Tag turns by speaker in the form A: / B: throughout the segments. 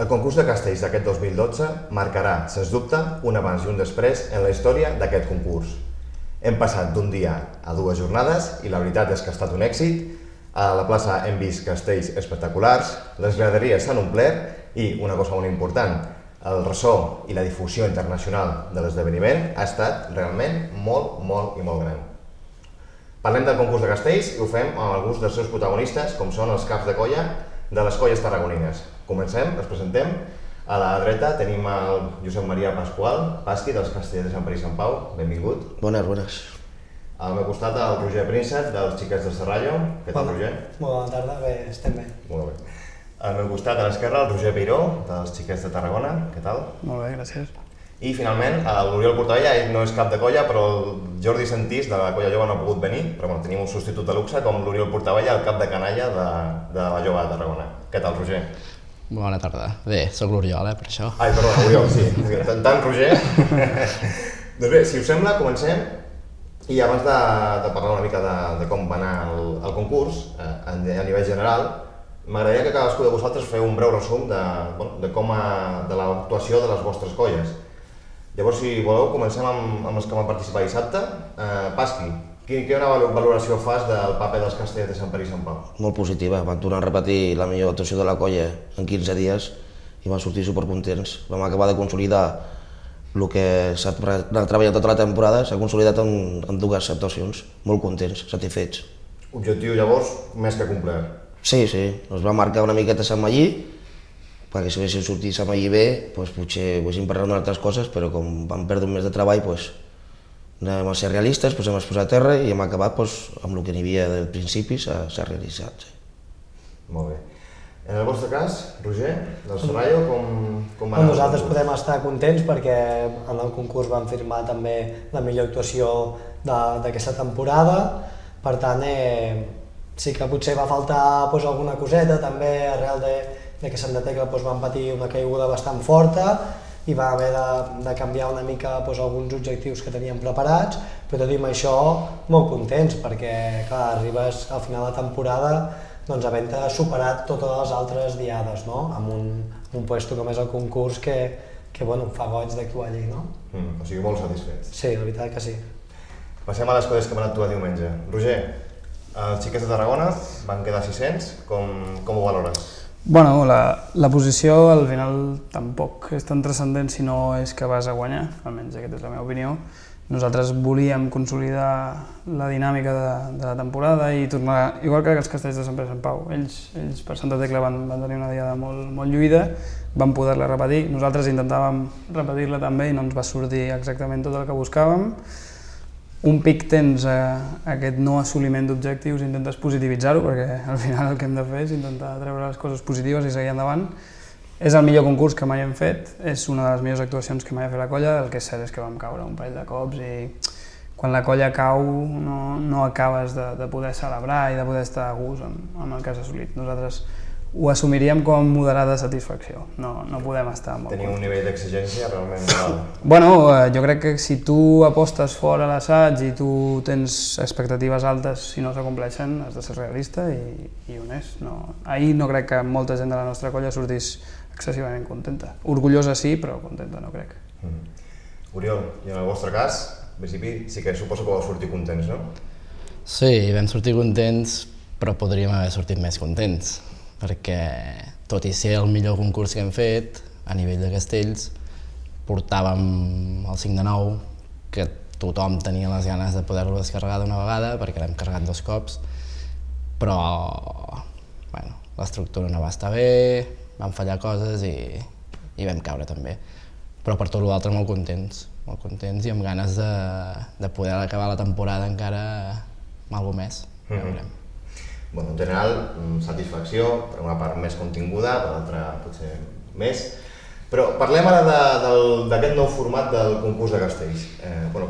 A: El concurs de castells d'aquest 2012 marcarà, sens dubte, un abans i un després en la història d'aquest concurs. Hem passat d'un dia a 2 jornades i la veritat és que ha estat un èxit. A la plaça hem vist castells espectaculars, les graderies s'han omplert i, una cosa molt important, el ressò i la difusió internacional de l'esdeveniment ha estat realment molt gran. Parlem del concurs de castells i ho fem amb alguns dels seus protagonistes, com són els caps de colla de les colles tarragonines. Comencem, els presentem. A la dreta tenim el Josep Maria Pasqual, Pasqui, dels Castellers de Sant Pere i Sant Pau. Benvingut.
B: Bones.
A: Al meu costat el Roger Príncep, dels Xiquets de Serrallo. Què tal, Roger?
C: Molt bona tarda, bé, estem bé.
A: Molt bé. Al meu costat, a l'esquerra, el Roger Peiró, dels Xiquets de Tarragona. Què tal?
D: Molt bé, gràcies.
A: I finalment, l'Oriol Portavella, ell no és cap de colla, però el Jordi Santís, de la colla jove, no ha pogut venir, però bueno, tenim un substitut de luxe com l'Oriol Portavella, el cap de canalla de la jove de Tarragona. Què tal, Roger?
E: Bona tarda. Bé, sóc l'Oriol, per això.
A: Ai, perdona, Oriol, sí. Tant, Roger. Doncs bé, si us sembla, comencem. I abans de parlar una mica de com va anar el concurs, a nivell general, m'agradaria que cadascú de vosaltres feu un breu resum de l'actuació de les vostres colles. Llavors, si voleu, comencem amb els que van participar dissabte. Pasqui, quina valoració fas del paper dels Castellers de Sant Pere i Sant Pau?
B: Molt positiva, van tornar a repetir la millor actuació de la colla en 15 dies i van sortir supercontents. Vam acabar de consolidar el que s'ha treballat tota la temporada, s'ha consolidat en 2 actuacions, molt contents, satisfets.
A: Objectiu, llavors, més que complert.
B: Sí, ens va marcar una miqueta Sant Magí, perquè si haguéssim sortit Sant Magí bé, potser haguéssim parlat d'altres coses, però com vam perdre un mes de treball, anem a ser realistes, hem exposat a terra i hem acabat amb el que n'hi havia del principi, s'ha realitzat.
A: Molt bé. En el vostre cas, Roger, del Serrallo, com va anar?
C: Nosaltres podem estar contents perquè en el concurs vam firmar també la millor actuació d'aquesta temporada, per tant sí que potser va faltar alguna coseta, també arrel que Sant de Tecla van patir una caiguda bastant forta i va haver de canviar una mica alguns objectius que teníem preparats, però tot i amb això molt contents perquè clar, arribes al final de la temporada havent superat totes les altres diades, amb un puesto com és el concurs que fa goig d'actuar allí.
A: O sigui, molt satisfets.
C: Sí, la veritat que sí.
A: Passem a les colles que van actuar diumenge. Roger, els Xiquets de Tarragona van quedar 600, com ho valores?
D: Bueno, la posició al final tampoc és tan transcendent si no és que vas a guanyar, almenys aquesta és la meva opinió. Nosaltres volíem consolidar la dinàmica de la temporada i tornar, igual que els Castellers de Sant Pere i Sant Pau. Ells per Santa Tecla van tenir una diada molt lluïda, van poder-la repetir. Nosaltres intentàvem repetir-la també i no ens va sortir exactament tot el que buscàvem. Un pic tens aquest no assoliment d'objectius i intentes positivitzar-ho, perquè al final el que hem de fer és intentar treure les coses positives i seguir endavant. És el millor concurs que mai hem fet, és una de les millors actuacions que mai ha fet la colla, el que és cert és que vam caure un parell de cops i quan la colla cau no acabes de poder celebrar i de poder estar a gust amb el que has assolit. Nosaltres ho assumiríem com moderada satisfacció, no podem estar molt...
A: Teniu un nivell d'exigència realment alt?
D: Bueno, jo crec que si tu apostes fora a l'assaig i tu tens expectatives altes, si no s'acompleixen, has de ser realista i honest. Ahir no crec que molta gent de la nostra colla sortís excessivament contenta. Orgullosa sí, però contenta no crec.
A: Oriol, i en el vostre cas, en principi sí que suposo que vau sortir contents, no?
E: Sí, vam sortir contents, però podríem haver sortit més contents, perquè tot i ser el millor concurs que hem fet a nivell de castells, portàvem el 5 de 9, que tothom tenia les ganes de poder-lo descarregar d'una vegada, perquè l'hem carregat 2 cops, però l'estructura no va estar bé, van fallar coses i vam caure també. Però per tot l'altre molt contents i amb ganes de poder acabar la temporada encara amb alguna més.
A: En general, satisfacció, per una part més continguda, per l'altra potser més. Però parlem ara d'aquest nou format del concurs de castells.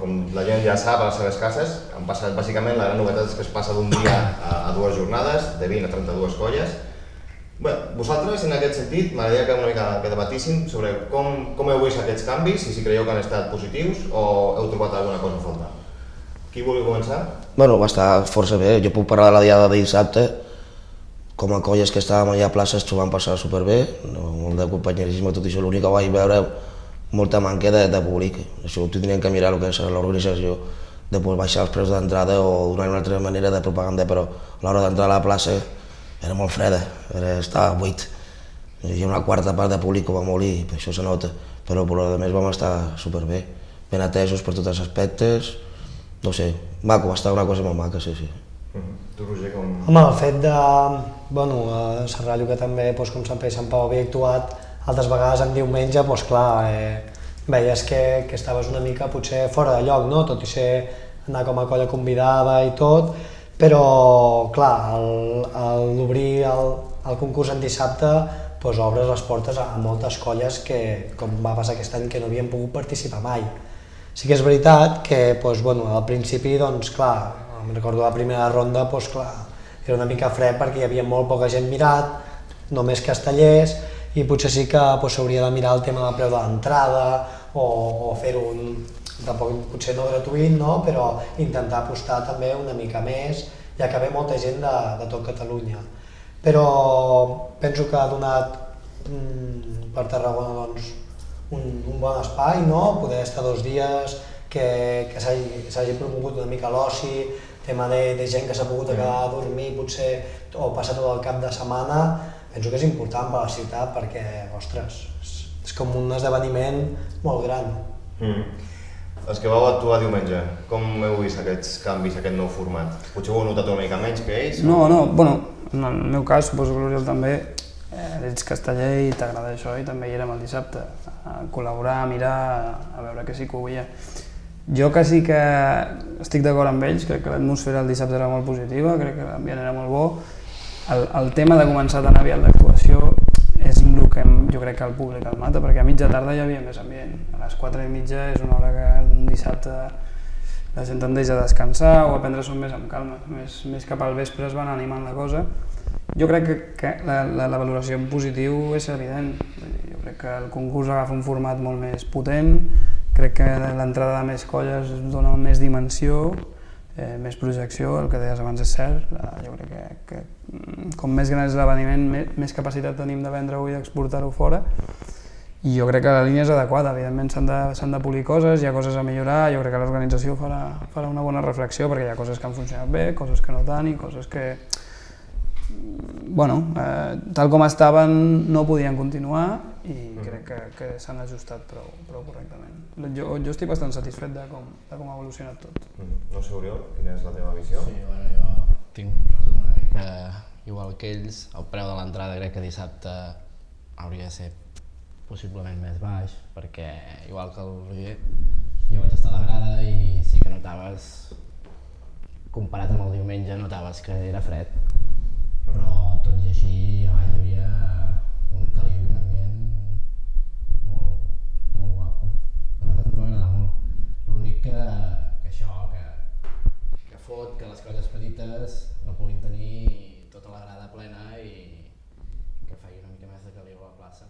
A: Com la gent ja sap, a les seves cases, han passat bàsicament, la gran novetat és que es passa d'un dia a 2 jornades, de 20 a 32 colles. Vosaltres, en aquest sentit, m'agradaria que una mica que debatíssim sobre com heu vist aquests canvis i si creieu que han estat positius o heu trobat alguna cosa a faltar. Qui vulgui començar?
B: Va estar força bé, jo puc parlar de la diada de dissabte. com a colles que estàvem allà a places s'ho van passar superbé, molt de companyerisme, tot això. L'únic que vaig veure molta manca de públic. Això ho tindrien que mirar el que és l'organització, de poder baixar els preus d'entrada o donar una altra manera de propaganda, però a l'hora d'entrar a la plaça era molt freda, estava buit. Hi havia una quarta part de públic com a molt i això se nota, però per a més vam estar superbé, ben atesos per tots els aspectes, no sé, maco, va estar una cosa molt maca, sí.
A: Tu, Roger, com...
C: Home, el fet de... Bueno, a Serrallo, que també, com Sant Pere i Sant Pau havia actuat altres vegades en diumenge, doncs clar, veies que estaves una mica potser fora de lloc, no? Tot i ser anar com a colla convidada i tot, però clar, al obrir el concurs en dissabte doncs obres les portes a moltes colles que, com va passar aquest any, que no havien pogut participar mai. Sí que és veritat que doncs, bueno, al principi, doncs, clar, em recordo la primera ronda, doncs, clar, era una mica fred perquè hi havia molt poca gent mirat, només castellers, i potser sí que s'hauria de mirar el tema del preu de l'entrada o fer-ho tampoc potser no gratuït, no? Però intentar apostar també una mica més, ja que ve molta gent de tot Catalunya. Però penso que ha donat per Tarragona doncs, un bon espai, no? Poder estar 2 dies, que s'hagi promogut una mica l'oci, tema de gent que s'ha pogut quedar a dormir potser o passar tot el cap de setmana, penso que és important per a la ciutat perquè, ostres, és com un esdeveniment molt gran.
A: Els que vau actuar diumenge, com heu vist aquests canvis, aquest nou format? Potser ho heu notat una mica menys que ells?
D: No, bueno, en el meu cas, suposo que l'Oriol també, ets casteller i t'agrada això i també hi érem el dissabte, a col·laborar, a mirar, a veure que sí que ho veia. Jo que sí que estic d'acord amb ells, crec que l'atmosfera el dissabte era molt positiva, crec que l'ambient era molt bo. El tema de començar tan aviat l'actuació és el que jo crec que el públic el mata, perquè a mitja tarda hi havia més ambient. A les 4:30 és una hora que un dissabte la gent tendeix a descansar o a prendre-s'ho més amb calma, més cap al vespre es van animant la cosa. Jo crec que la valoració en positiu és evident. Jo crec que el concurs agafa un format molt més potent, crec que l'entrada de més colles dona més dimensió, més projecció, el que deies abans és cert. Jo crec que com més gran és l'esdeveniment, més capacitat tenim de vendre-ho i d'exportar-ho fora. I jo crec que la línia és adequada, evidentment s'han de polir coses, hi ha coses a millorar, jo crec que l'organització farà una bona reflexió perquè hi ha coses que han funcionat bé, coses que no tant i coses que, bueno, tal com estaven no podien continuar i crec que s'han ajustat prou correctament. Jo estic bastant satisfet de com ha evolucionat tot.
A: No sé, Oriol, quina és la teva visió?
E: Sí, bueno, jo tinc un resum una mica igual que ells. El preu de l'entrada crec que dissabte hauria de ser possiblement més baix, perquè igual que el Roger, jo vaig estar a la grada i sí que notaves, comparat amb el diumenge, notaves que era fred, però tot i així a baix hi havia un caliu i un ambient molt guapo. A nosaltres ens va agradar molt. L'únic que això, que fot que les colles petites no puguin tenir tota la grada plena i que faci una mica més de caliu a la plaça.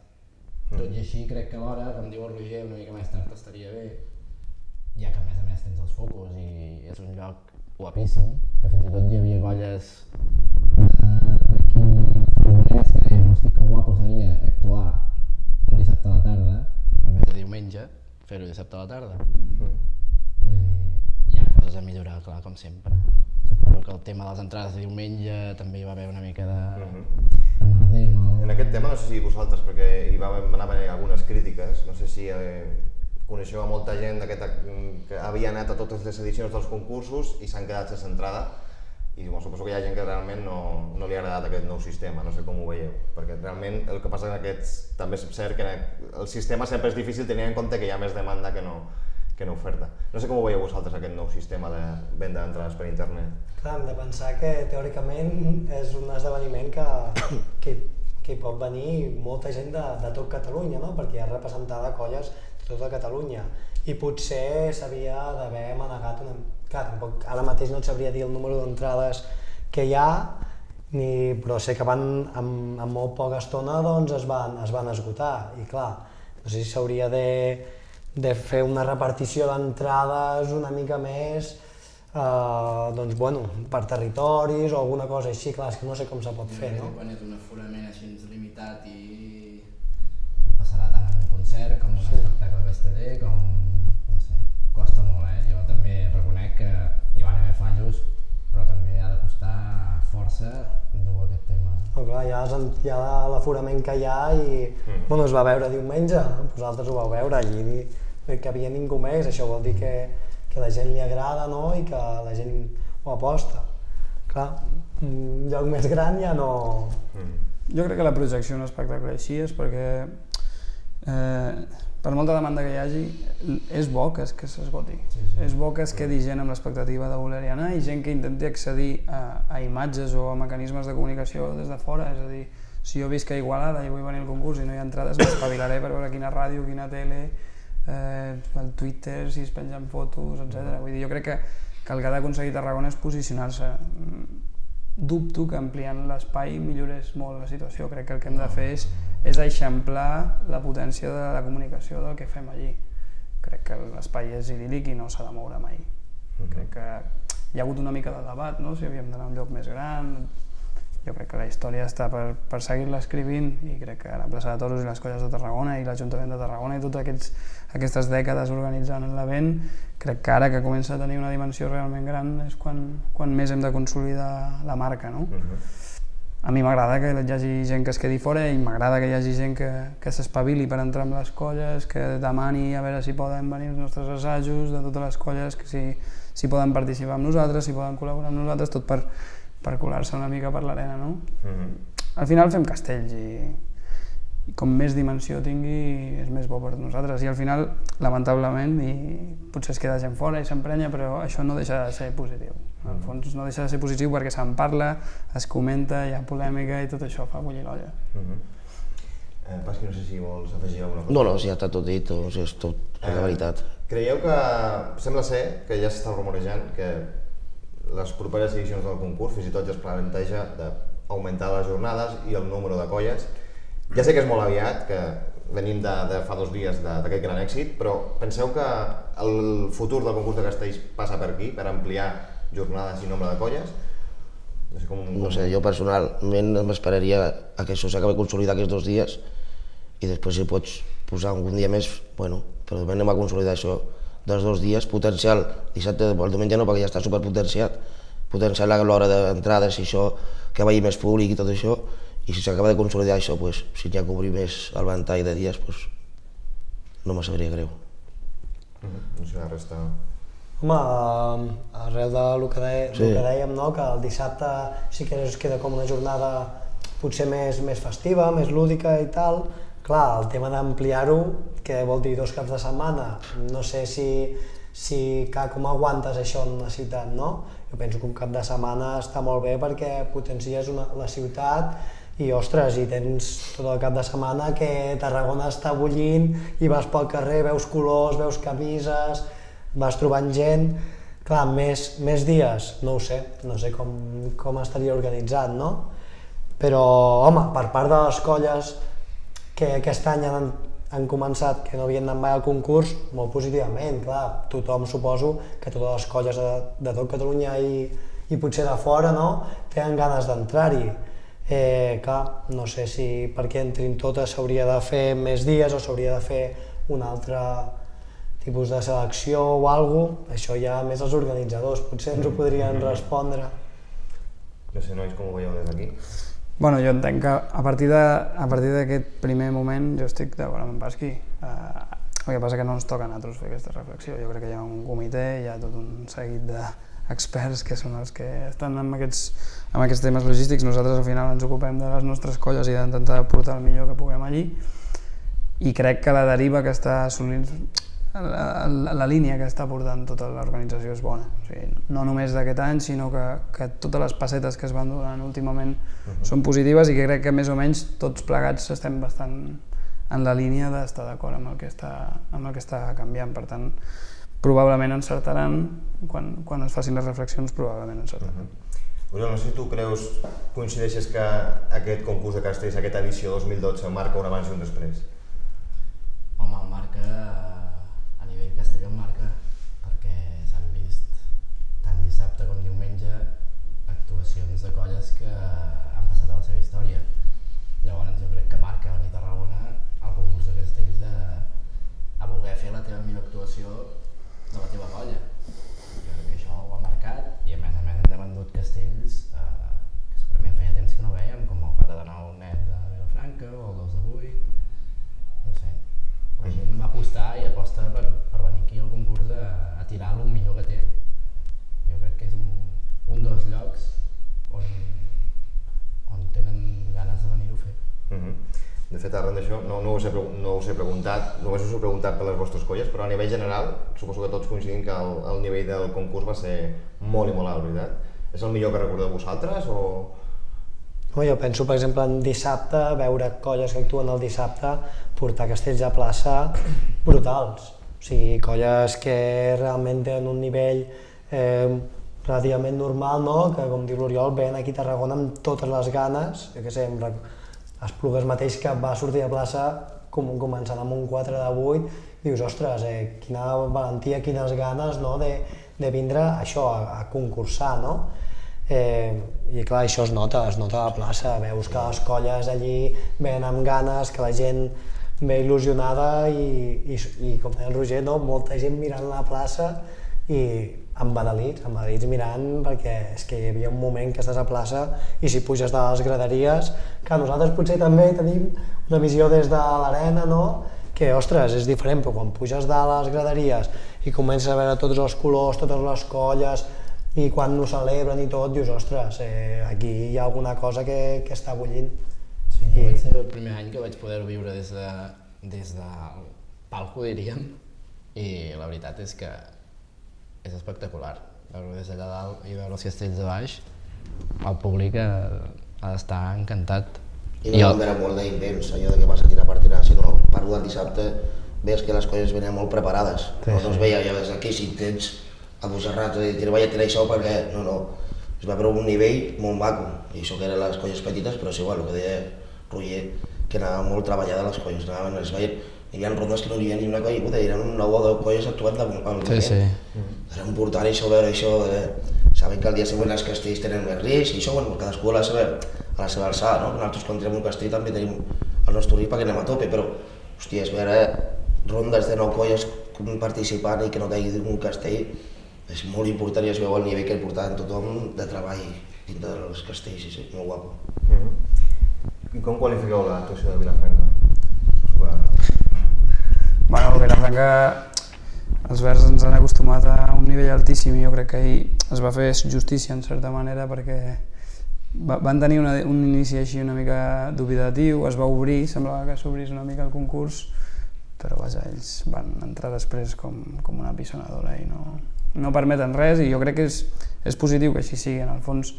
E: Tot i així crec que l'hora, com diu el Roger, una mica més tard estaria bé, ja que a més tens els focus i és un lloc guapíssim, que fins i tot hi havia colles d'aquí Tarragonès que deien, hosti, que guapo seria actuar un dissabte a la tarda, en vez de diumenge, fer-ho dissabte a la tarda. Vull dir, hi ha coses a millorar, clar, com sempre. Suposo que el tema de les entrades de diumenge també hi va haver una mica de merder amb el...
A: En aquest tema, no sé si vosaltres, perquè hi va anar venint algunes crítiques, no sé si coneixeu a molta gent que havia anat a totes les edicions dels concursos i s'han quedat sense entrada i suposo que hi ha gent que realment no li ha agradat aquest nou sistema, no sé com ho veieu, perquè realment el que passa en aquests també és cert que el sistema sempre és difícil tenint en compte que hi ha més demanda que no oferta. No sé com ho veieu vosaltres aquest nou sistema de venda d'entrades per internet.
C: Clar, hem de pensar que teòricament és un esdeveniment que hi pot venir molta gent de tot Catalunya, no? Perquè hi ha representada colles de tota Catalunya i potser s'havia d'haver manegat una... Clar, tampoc ara mateix no et sabria dir el número d'entrades que hi ha, però sé que en molt poca estona doncs, es van esgotar i clar, no sé si s'hauria de fer una repartició d'entrades una mica més doncs, bueno, per territoris o alguna cosa així, clar, és que no sé com se pot fer, no?
E: Quan és un aforament així limitat i passarà tant en un concert com en un espectacle d'estadé, com, no sé, costa molt, Jo també reconec que hi van haver fallos, però també ha de costar força dur aquest tema.
C: No, clar, hi ha l'aforament que hi ha i bueno, es va veure diumenge, vosaltres ho vau veure, allí que havia ningú més, això vol dir que la gent li agrada, no? I que la gent ho aposta. Clar, un lloc més gran ja no...
D: Jo crec que la projecció d'un espectacle així és perquè per molta demanda que hi hagi, és bo que s'esgoti. És bo que es quedi gent amb l'expectativa de voler-hi anar i gent que intenti accedir a imatges o a mecanismes de comunicació des de fora. És a dir, si jo visc a Igualada i vull venir al concurs i no hi ha entrades, m'espavilaré per veure quina ràdio, quina tele, el Twitter, si es pengen fotos, etc. Vull dir, jo crec que el que ha d'aconseguir Tarragona és posicionar-se. Dubto que ampliant l'espai millorés molt la situació. Crec que el que hem de fer és eixamplar la potència de la comunicació del que fem allí. Crec que l'espai és idíl·lic i no s'ha de moure mai. Crec que hi ha hagut una mica de debat, no? Si havíem d'anar a un lloc més gran. Jo crec que la història està per seguir-la escrivint i crec que la plaça de Toros i les Colles de Tarragona i l'Ajuntament de Tarragona i totes aquestes dècades organitzant l'event, crec que ara que comença a tenir una dimensió realment gran és quan més hem de consolidar la marca, no? A mi m'agrada que hi hagi gent que es quedi fora i m'agrada que hi hagi gent que s'espavili per entrar amb les colles, que demani a veure si poden venir els nostres assajos de totes les colles, que si poden participar amb nosaltres, si poden col·laborar amb nosaltres, tot per colar-se una mica per l'arena, no? Al final fem castells i com més dimensió tingui és més bo per nosaltres i al final, lamentablement, i potser es queda gent fora i s'emprenya, però això no deixa de ser positiu. En el fons no deixa de ser positiu perquè se'n parla, es comenta, hi ha polèmica i tot això fa bullir l'olla.
A: Pasqui, no sé si vols afegir alguna cosa.
B: No, ja està tot dit, és tot la veritat.
A: Creieu que sembla ser que ja s'està rumorejant que les properes edicions del concurs fins i tot ja es planteja d'augmentar les jornades i el número de colles. Ja sé que és molt aviat, que venim de fa 2 dies d'aquest gran èxit, però penseu que el futur del concurs de castells passa per aquí, per ampliar jornades i nombre de colles?
B: No sé, jo personalment m'esperaria a que això s'acabi de consolidar aquests 2 dies i després si pots posar algun dia més, bueno, però de moment anem a consolidar això dels 2 dies, potencial dissabte o el diumenge no, perquè ja està superpotenciat, potencial a l'hora d'entrades i això, que vagi més públic i tot això, i si s'acaba de consolidar això, si ja cobrir més el ventall de dies, no me sabria greu.
A: No sé, la resta...
C: Home, arrel del que dèiem, no? Que el dissabte sí que es queda com una jornada potser més festiva, més lúdica i tal. Clar, el tema d'ampliar-ho, que vol dir 2 caps de setmana, no sé com aguantes això en una ciutat, no? Jo penso que un cap de setmana està molt bé perquè potencies la ciutat i, ostres, i tens tot el cap de setmana que Tarragona està bullint i vas pel carrer, veus colors, veus camises, vas trobant gent. Clar, més dies, no ho sé, no sé com estaria organitzat, no? Però, home, per part de les colles que aquest any han començat, que no havien anat mai al concurs, molt positivament, clar, tothom suposo que totes les colles de tot Catalunya i potser de fora, no?, tenen ganes d'entrar-hi. Clar, no sé si perquè entrin totes s'hauria de fer més dies o s'hauria de fer un altre tipus de selecció o alguna cosa, això ja més els organitzadors, potser ens ho podrien respondre.
A: No sé, nois, com ho veieu des d'aquí?
D: Bueno, jo entenc que a partir d'aquest primer moment jo estic d'acord amb en Pasqui. El que passa que no ens toca a nosaltres fer aquesta reflexió. Jo crec que hi ha un comitè, hi ha tot un seguit d'experts que són els que estan amb aquests temes logístics. Nosaltres al final ens ocupem de les nostres colles i d'intentar portar el millor que puguem allí. I crec que la deriva que està assolint, la línia que està portant tota l'organització és bona. O sigui, no només d'aquest any, sinó que totes les pessetes que es van donant últimament són positives i que crec que més o menys tots plegats estem bastant en la línia d'estar d'acord amb el que està canviant. Per tant, probablement encertaran, quan es facin les reflexions, probablement encertaran.
A: Oriol, no sé si tu coincideixes que aquest concurs de castells, aquesta edició 2012, marca un abans i un després?
E: Home, marca... a nivell castelló marca, perquè s'han vist tant colles que han passat a la seva història. Llavors jo crec que marca venir a Tarragona al concurs de castells a voler fer la teva millor actuació de la teva colla. Jo crec que això ho ha marcat i a més ens hem endut castells que segurament feia temps que no veiem, com el 4 de 9 net de Vilafranca o el 2 de 8, no sé. La gent va apostar i aposta per venir aquí al concurs a tirar el millor que té. Jo crec que és un dels llocs on tenen ganes de venir-ho a fer.
A: De fet, arran d'això, no us he preguntat, només us he preguntat per les vostres colles, però a nivell general, suposo que tots coincidim que el nivell del concurs va ser molt i molt alt, veritat? És el millor que recordeu vosaltres o...?
C: No, jo penso, per exemple, en dissabte, veure colles que actuen el dissabte, portar castells a plaça brutals. O sigui, colles que realment tenen un nivell relativament normal, no? Que, com diu l'Oriol, ven aquí a Tarragona amb totes les ganes. Jo què sé, Esplugues mateix que va sortir a plaça començant amb un 4 de 8, dius, ostres, quina valentia, quines ganes, no? de vindre això, a concursar, no? I clar, això es nota a la plaça, veus que les colles allí ven amb ganes, que la gent ve il·lusionada i com deia el Roger, no? Molta gent mirant la plaça i embadalits mirant, perquè és que hi havia un moment que estàs a plaça i si puges de les graderies, que nosaltres potser també tenim una visió des de l'arena, no? Que, ostres, és diferent, però quan puges de les graderies i comences a veure tots els colors, totes les colles, i quan ho celebren i tot, dius, ostres, aquí hi ha alguna cosa que està bullint.
E: Sí, vaig ser el primer any que vaig poder viure des del palco, diríem, i la veritat és que és espectacular. Veure des d'allà dalt i veure els castells de baix, el públic ha d'estar encantat.
B: I no era molt d'intens, allò de que vas a tirar per tirar, sinó parlo del dissabte, veus que les coses venen molt preparades. No es veia allò des d'aquí, si intents a Montserrat i dir, vaig a tirar això perquè... No, es va veure un nivell molt maco, i això que eren les colles petites, però és igual, el que deia Roger, que anava molt treballada les colles, anaven, es veien, hi havia rondes que no hi havia ni una colla, eren 9 o 10 colles actuant al moment.
E: Sí.
B: Era important això, veure això, saben que el dia següent els castells tenen més risc, i això, bueno, cadascú a la seva alçada, no? Nosaltres quan tirem un castell també tenim el nostre risc perquè anem a tope, però, hòstia, és veure rondes de 9 colles participant i que no caigui un castell, és molt important i es veu el nivell que portaven tothom de treball dintre dels castells, sí, molt guapo.
A: I com qualifiqueu l'actuació de Vilafranca?
D: Bueno, a Vilafranca els Verds ens han acostumat a un nivell altíssim i jo crec que ahir es va fer justícia en certa manera perquè van tenir un inici així una mica dubitatiu, es va obrir, semblava que s'obrís una mica el concurs, però vaja, ells van entrar després com una pisonadora i no permeten res i jo crec que és positiu que així sigui, en el fons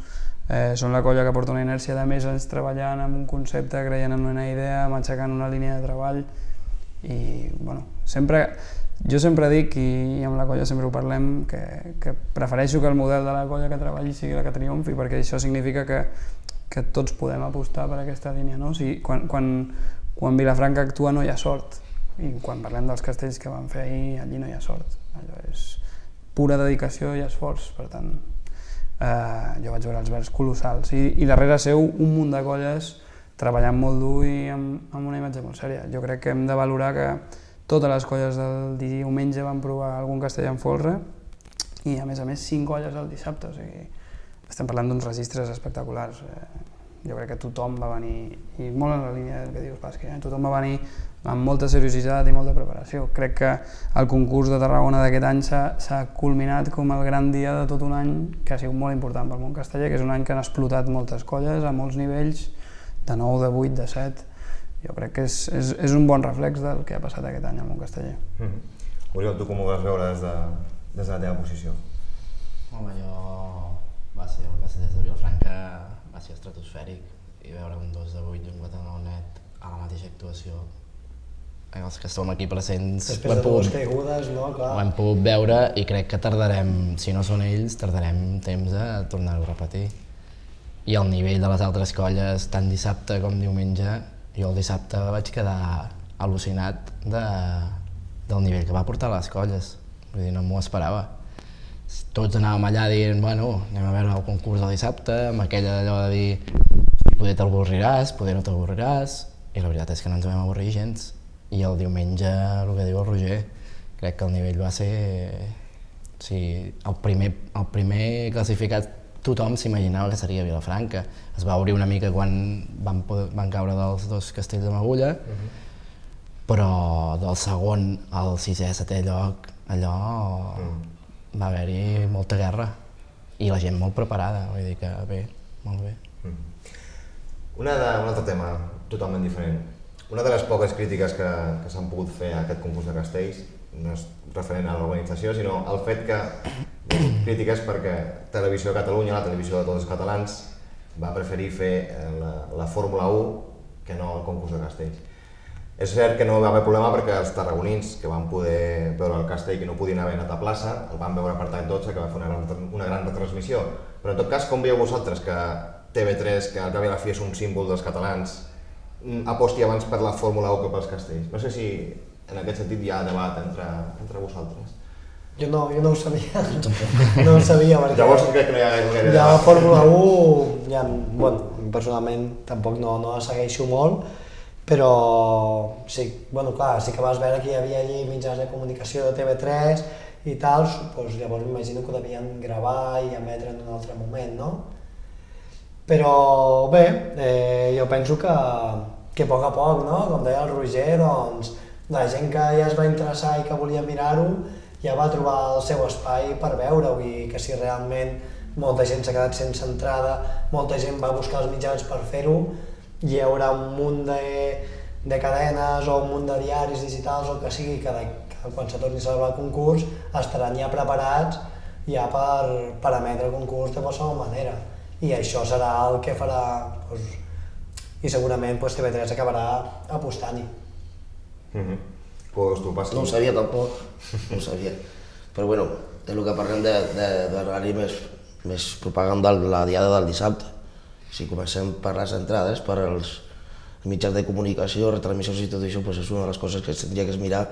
D: són la colla que porta una inèrcia de més anys treballant amb un concepte, creient en una idea, matxacant una línia de treball i bueno, jo sempre dic i amb la colla sempre ho parlem que prefereixo que el model de la colla que treballi sigui la que triomfi perquè això significa que tots podem apostar per aquesta línia, no? O sigui, quan Vilafranca actua no hi ha sort i quan parlem dels castells que van fer ahir allí no hi ha sort, allò és pura dedicació i esforç, per tant jo vaig veure els Verds colossals i darrere seu un munt de colles treballant molt dur i amb una imatge molt sèria. Jo crec que hem de valorar que totes les colles del diumenge van provar algun castell en folre i a més 5 colles el dissabte, o sigui, estem parlant d'uns registres espectaculars. Jo crec que tothom va venir, i molt en la línia del que dius Pasqui, tothom va venir amb molta seriositat i molta preparació. Crec que el concurs de Tarragona d'aquest any s'ha culminat com el gran dia de tot un any que ha sigut molt important pel món casteller, que és un any que han explotat moltes colles a molts nivells, de 9, de 8, de 7. Jo crec que és un bon reflex del que ha passat aquest any al món casteller.
A: Oriol, tu com ho vas veure des de la teva posició?
E: Home, va ser el castell de Vilafranca va ser estratosfèric i veure un 2 de 8 i un 4 de 9 net a la mateixa actuació. Els que som aquí presents
C: després de dues caigudes, no? Clar.
E: Ho hem pogut veure i crec que tardarem, si no són ells, tardarem temps a tornar-ho a repetir. I el nivell de les altres colles, tant dissabte com diumenge, jo el dissabte vaig quedar al·lucinat del nivell que va portar les colles. Vull dir, no m'ho esperava. tots anàvem allà dient, bueno, anem a veure el concurs del dissabte, amb aquella d'allò de dir poder t'avorriràs, poder no t'avorriràs, i la veritat és que no ens vam avorrir gens. I el diumenge, el que diu el Roger, crec que el nivell va ser... O sigui, el primer classificat tothom s'imaginava que seria Vilafranca. Es va obrir una mica quan van caure dels 2 castells amb agulla, però del segon al 6è, 7è lloc, allò va haver-hi molta guerra i la gent molt preparada, vull dir que bé, molt bé.
A: Un altre tema totalment diferent. Una de les poques crítiques que s'han pogut fer a aquest concurs de castells no és referent a l'organització, sinó al fet que crítiques perquè Televisió de Catalunya, la televisió de tots els catalans, va preferir fer la Fórmula 1 que no el concurs de castells. És cert que no va haver problema perquè els tarragonins que van poder veure el castell que no podien haver anat a plaça, el van veure per TAC 12, que va fer una gran retransmissió. Però en tot cas, com veieu vosaltres que TV3, que al cap i a la fi és un símbol dels catalans, aposti abans per la Fórmula 1 que pels castells? No sé si en aquest sentit hi ha debat entre vosaltres.
C: Jo no ho sabia, no ho sabia perquè...
A: Llavors crec que no hi ha gaire debat.
C: La Fórmula 1, bueno, personalment tampoc no la segueixo molt, però sí, bueno, clar, sí que vas veure que hi havia allí mitjans de comunicació de TV3 i tal, doncs llavors m'imagino que ho devien gravar i emetre en un altre moment, no? Però bé, jo penso que a poc, no? Com deia el Roger, doncs la gent que ja es va interessar i que volia mirar-ho ja va trobar el seu espai per veure-ho, i que si realment molta gent s'ha quedat sense entrada, molta gent va buscar els mitjans per fer-ho, hi haurà un munt de cadenes o un munt de diaris digitals o el que sigui que quan se torni a celebrar el concurs estaran ja preparats ja per emetre el concurs de qualsevol manera, i això serà el que farà, i segurament TV3 acabarà apostant-hi.
A: Pues tu passes.
B: No ho sabia tampoc, no ho sabia. Però bueno, del que parlem d'horari més propaganda la diada del dissabte. Si comencem per les entrades, per als mitjans de comunicació, retransmissions i tot això, és una de les coses que s'hauria que mirar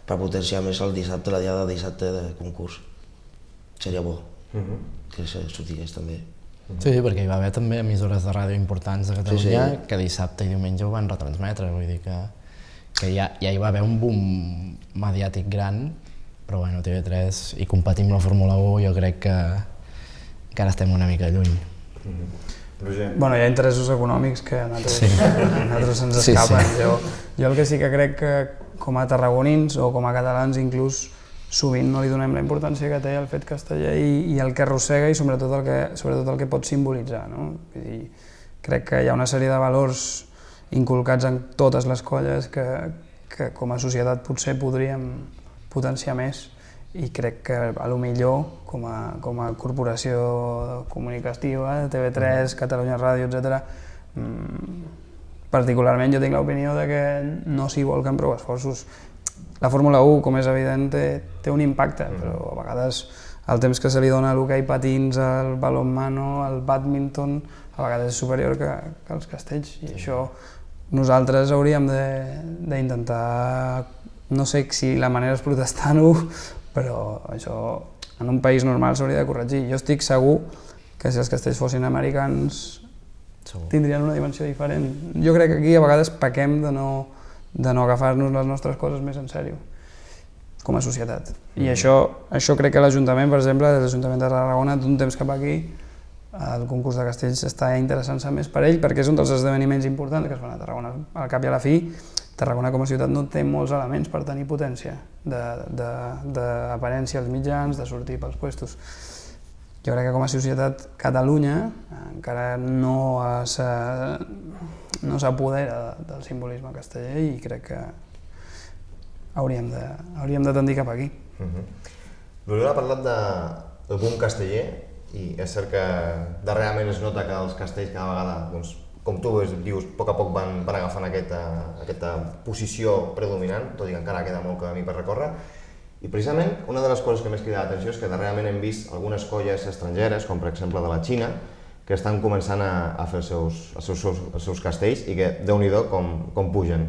B: per potenciar més el dissabte, la diada de dissabte de concurs. Seria bo que sortigués també.
E: Sí, perquè hi va haver també emissores de ràdio importants de Catalunya que dissabte i diumenge ho van retransmetre, vull dir que ja hi va haver un boom mediàtic gran, però bueno, TV3 i competir amb la Fórmula 1 jo crec que encara estem una mica lluny.
A: Roger.
D: Bueno, hi ha interessos econòmics que a nosaltres se'ns escapen. Jo el que sí que crec que com a tarragonins o com a catalans inclús sovint no li donem la importància que té el fet casteller i el que arrossega i sobretot el que pot simbolitzar, no? Vull dir, crec que hi ha una sèrie de valors inculcats en totes les colles que com a societat potser podríem potenciar més, i crec que potser com a corporació comunicativa, TV3, Catalunya Ràdio, etc., particularment jo tinc l'opinió de que no s'hi volquen prou esforços. La Fórmula 1, com és evident, té un impacte, però a vegades el temps que se li dona a l'hoquei patins, al balonmano, al bàdminton, a vegades és superior que als castells, i això nosaltres hauríem d'intentar, no sé si la manera és protestant-ho, però això en un país normal s'hauria de corregir. Jo estic segur que si els castells fossin americans tindrien una dimensió diferent. Jo crec que aquí a vegades pequem de no agafar-nos les nostres coses més en sèrio, com a societat. I això crec que l'Ajuntament, per exemple, l'Ajuntament de Tarragona, d'un temps cap aquí, el concurs de castells està interessant-se més per ell, perquè és un dels esdeveniments importants que es fan a Tarragona. Al cap i a la fi, Tarragona com a ciutat no té molts elements per tenir potència d'aparència als mitjans, de sortir pels puestos. Jo crec que com a societat Catalunya encara no s'apodera del simbolisme casteller i crec que hauríem de tendir cap aquí.
A: L'Oriol ha parlat del boom casteller i és cert que darrerament es nota que els castells cada vegada, com tu dius, a poc van agafant aquesta posició predominant, tot i que encara queda molt camí per recórrer. I precisament una de les coses que més crida l'atenció és que darrerament hem vist algunes colles estrangeres, com per exemple de la Xina, que estan començant a fer els seus castells i que, Déu-n'hi-do, com pugen.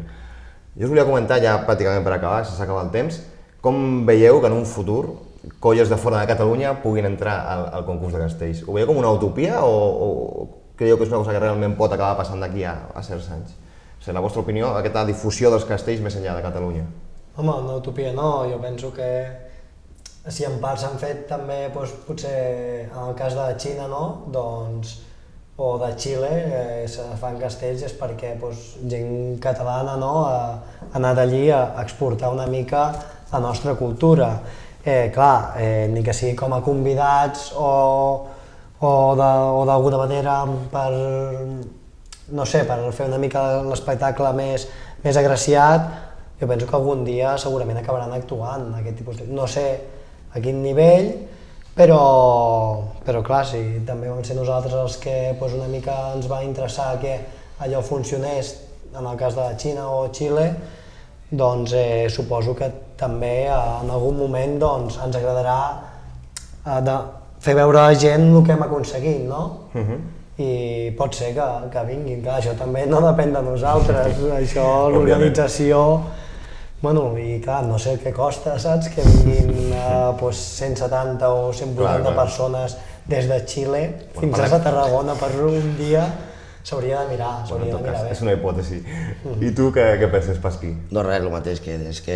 A: Jo us volia comentar, ja pràcticament per acabar, si s'acaba el temps, com veieu que en un futur colles de fora de Catalunya puguin entrar al concurs de castells. Ho veieu com una utopia o creieu que és una cosa que realment pot acabar passant d'aquí a certs anys? O sigui, la vostra opinió, aquesta difusió dels castells més enllà de Catalunya.
C: Home, una utopia no, jo penso que si en part s'han fet també, doncs, potser en el cas de la Xina, no? Doncs, o de Xile, se fan castells és perquè doncs, gent catalana ha anat allí a exportar una mica la nostra cultura. Clar, ni que sigui com a convidats o d'alguna manera per, no sé, per fer una mica l'espectacle més agraciat, jo penso que algun dia segurament acabaran actuant aquest tipus de... No sé a quin nivell, però clar, sí, també vam ser nosaltres els que doncs, una mica ens va interessar que allò funcionés en el cas de la Xina o Xile, doncs suposo que també en algun moment doncs, ens agradarà de fer veure a la gent el que hem aconseguit, no? I pot ser que vinguin, clar, això també no depèn de nosaltres, això l'organització... Bueno, i clar, no sé què costa, saps? Que vinguin 170 o 180 persones des de Xile fins a Tarragona per un dia, s'hauria de mirar, bé.
A: És una hipòtesi. I tu què penses, Pasqui?
B: No, res, el mateix, que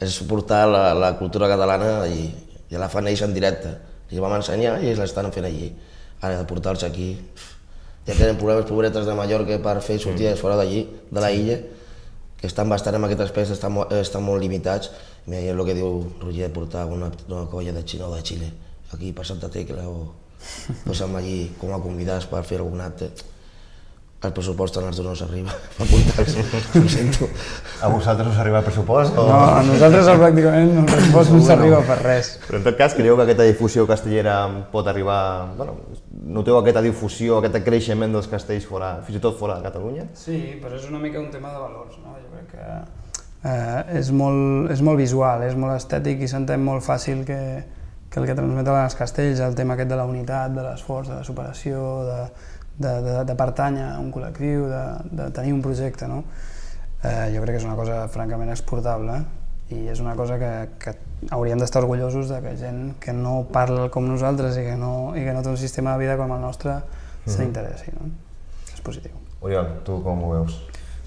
B: és portar la cultura catalana i la fan ells en directe. I vam ensenyar i ells l'estan fent allí. Ara, de portar-los aquí... Ja tenen problemes pobretes de Mallorca per fer sortides fora d'allí, de la illa, que estan bastant amb aquest aspecte, estan molt limitats. I el que diu Roger, portar una colla de Xina o de Xile aquí per Santa Tecla o passar-me allí com a convidats per fer algun acte. El pressupost a nosaltres no s'arriba per apuntar-se, ho sento.
A: A vosaltres us arriba el pressupost?
D: No, a nosaltres pràcticament el pressupost no s'arriba per res.
A: Però en tot cas, creieu que aquesta difusió castellera pot arribar... Bueno, noteu aquesta difusió, aquest creixement dels castells fora, fins i tot fora de Catalunya?
D: Sí, però és una mica un tema de valors, no? Jo crec que és molt visual, és molt estètic i s'entén molt fàcil que el que transmeten els castells, el tema aquest de la unitat, de l'esforç, de la superació, de pertànyer a un col·lectiu, de tenir un projecte, no? Jo crec que és una cosa francament exportable i és una cosa que hauríem d'estar orgullosos de que gent que no parla com nosaltres i que no té un sistema de vida com el nostre s'interessi, no? És positiu.
A: Oriol, tu com ho veus?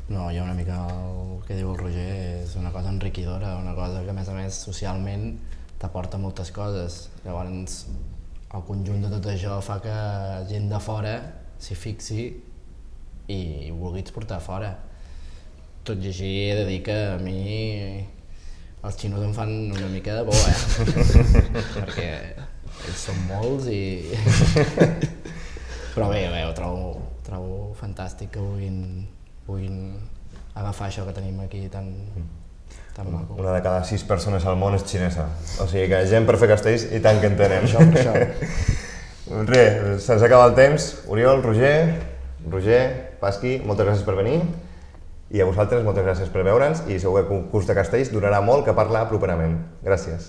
E: No, jo una mica el que diu el Roger és una cosa enriquidora, una cosa que a més socialment t'aporta moltes coses. Llavors el conjunt de tot això fa que gent de fora s'hi fixi i vulgui exportar fora. Tot i així he de dir que a mi els xinos em fan una mica de por, perquè ells són molts i... Però bé, ho trobo fantàstic que puguin agafar això que tenim aquí tan maco.
A: Una de cada 6 persones al món és xinesa, o sigui que gent per fer castells i tant que en tenen.
E: Això.
A: Res, se'ns acaba el temps. Oriol, Roger, Pasqui, moltes gràcies per venir. I a vosaltres moltes gràcies per veure'ns i segur que el concurs de castells donarà molt que parlar properament. Gràcies.